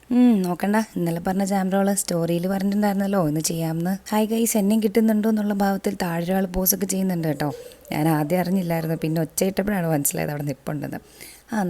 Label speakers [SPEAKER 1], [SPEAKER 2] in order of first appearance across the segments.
[SPEAKER 1] നോക്കണ്ട, ഇന്നലെ പറഞ്ഞ ജാംറോള് സ്റ്റോറിയിൽ പറഞ്ഞിട്ടുണ്ടായിരുന്നല്ലോ ഇന്ന് ചെയ്യാമെന്ന്. ഹായ് ഗൈസ്, എന്നെയും കിട്ടുന്നുണ്ടോ എന്നുള്ള ഭാവത്തിൽ താഴെ ഒരാൾ പോസൊക്കെ ചെയ്യുന്നുണ്ട് കേട്ടോ. ഞാൻ ആദ്യം അറിഞ്ഞില്ലായിരുന്നു, പിന്നെ ഒച്ചയിട്ടപ്പോഴാണ് മനസ്സിലായത് അവിടെ നിൽപ്പുണ്ടെന്ന്.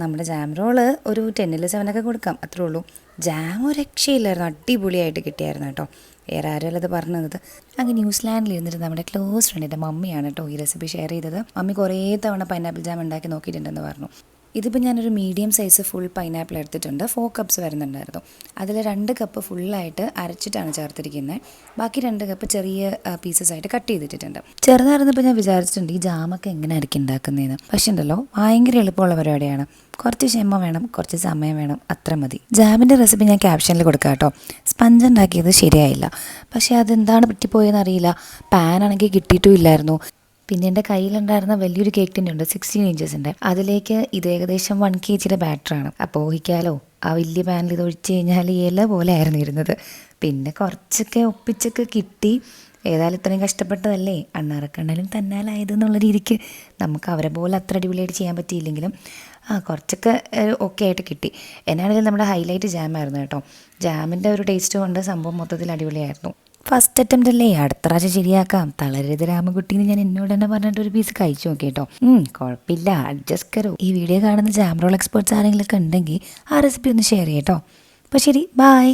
[SPEAKER 1] നമ്മുടെ ജാംറോള് ഒരു 10-ൽ 7 കൊടുക്കാം, അത്രേ ഉള്ളൂ. ജാം ഒരു രക്ഷയില്ലായിരുന്നു, അടിപൊളിയായിട്ട് കിട്ടിയായിരുന്നു കേട്ടോ. വേറെ ആരുമല്ല അത് പറഞ്ഞത്. അങ്ങ് ന്യൂസിലാൻഡിൽ ഇരുന്നിട്ട് നമ്മുടെ ക്ലോസ് ഫ്രണ്ടിൻ്റെ മമ്മിയാണ് കേട്ടോ ഈ റെസിപ്പി ഷെയർ ചെയ്തത്. മമ്മി കുറേ തവണ പൈനാപ്പിൾ ജാം ഉണ്ടാക്കി നോക്കിയിട്ടുണ്ടെന്ന് പറഞ്ഞു. ഇതിപ്പോൾ ഞാനൊരു മീഡിയം സൈസ് ഫുൾ പൈനാപ്പിൾ എടുത്തിട്ടുണ്ട്. 4 കപ്സ് വരുന്നുണ്ടായിരുന്നു. അതിൽ 2 കപ്പ് ഫുള്ളായിട്ട് അരച്ചിട്ടാണ് ചേർത്തിരിക്കുന്നത്. ബാക്കി 2 കപ്പ് ചെറിയ പീസസ് ആയിട്ട് കട്ട് ചെയ്തിട്ടുണ്ട്. ചെറുതായിരുന്നപ്പോൾ ഞാൻ വിചാരിച്ചിട്ടുണ്ട് ഈ ജാമൊക്കെ എങ്ങനെ ആയിരിക്കും ഉണ്ടാക്കുന്നതെന്ന്. പക്ഷേ ഉണ്ടല്ലോ, ഭയങ്കര എളുപ്പമുള്ള പരിപാടിയാണ്. കുറച്ച് ക്ഷമ വേണം, കുറച്ച് സമയം വേണം, അത്ര മതി. ജാമിൻ്റെ റെസിപ്പി ഞാൻ ക്യാപ്ഷനിൽ കൊടുക്കാം കേട്ടോ. സ്പഞ്ച് ഉണ്ടാക്കിയത് ശരിയായില്ല, പക്ഷേ അതെന്താണ് പറ്റിപ്പോയെന്ന് അറിയില്ല. പാൻ ആണെങ്കിൽ കിട്ടിയിട്ടും ഇല്ലായിരുന്നു. പിന്നെ എൻ്റെ കയ്യിലുണ്ടായിരുന്ന വലിയൊരു കേക്ക് ടിൻ ഉണ്ട്, 16 ഇഞ്ചസിൻ്റെ. അതിലേക്ക് ഇത് ഏകദേശം 1 kg ബാറ്ററാണ്. അപ്പോൾ ഊഹിക്കാലോ, ആ വലിയ പാനിൽ ഇത് ഒഴിച്ച് കഴിഞ്ഞാൽ ഇല പോലെ ആയിരുന്നു ഇരുന്നത്. പിന്നെ കുറച്ചൊക്കെ ഒപ്പിച്ചൊക്കെ കിട്ടി. ഏതായാലും ഇത്രയും കഷ്ടപ്പെട്ടതല്ലേ, അണ്ണാറക്കണ്ണലും തന്നാലായതെന്നുള്ള രീതിക്ക് നമുക്ക് അവരെ പോലെ അത്ര അടിപൊളിയായിട്ട് ചെയ്യാൻ പറ്റിയില്ലെങ്കിലും കുറച്ചൊക്കെ ഓക്കെ ആയിട്ട് കിട്ടി. എന്നാണെങ്കിലും നമ്മുടെ ഹൈലൈറ്റ് ജാമായിരുന്നു കേട്ടോ. ജാമിൻ്റെ ഒരു ടേസ്റ്റ് കൊണ്ട് സംഭവം മൊത്തത്തിൽ അടിപൊളിയായിരുന്നു. ഫസ്റ്റ് അറ്റംപ്റ്റ് അല്ലേ, അടുത്ത പ്രാവശ്യം ശരിയാക്കാം. തളരരുത് രാമകുട്ടീന്ന് ഞാൻ എന്നോട് തന്നെ പറഞ്ഞിട്ട് ഒരു പീസ് കഴിച്ചു നോക്കി കേട്ടോ. കുഴപ്പമില്ല, അഡ്ജസ്റ്റ് കരോ. ഈ വീഡിയോ കാണുന്ന ജാംറോൾ എക്സ്പേർട്സ് ആരെങ്കിലുമൊക്കെ ഉണ്ടെങ്കിൽ ആ റെസിപ്പി ഒന്ന് ഷെയർ ചെയ്യട്ടോ. അപ്പോൾ ശരി, ബായ്.